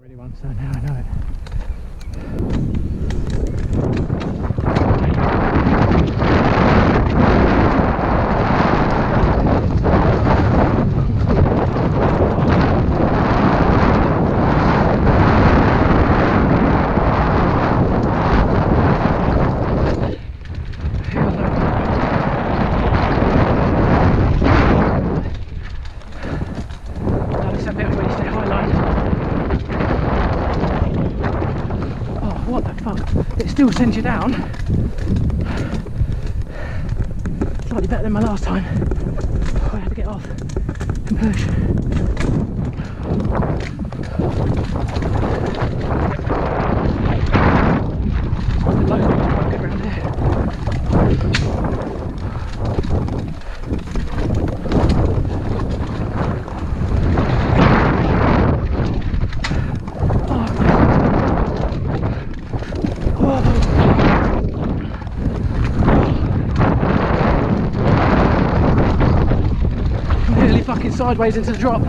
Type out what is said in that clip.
Already once, so now I know it. What the fuck? It still sends you down. Slightly better than my last time. I had to get off and push. The low is quite good around here. Nearly fucking sideways into the drop.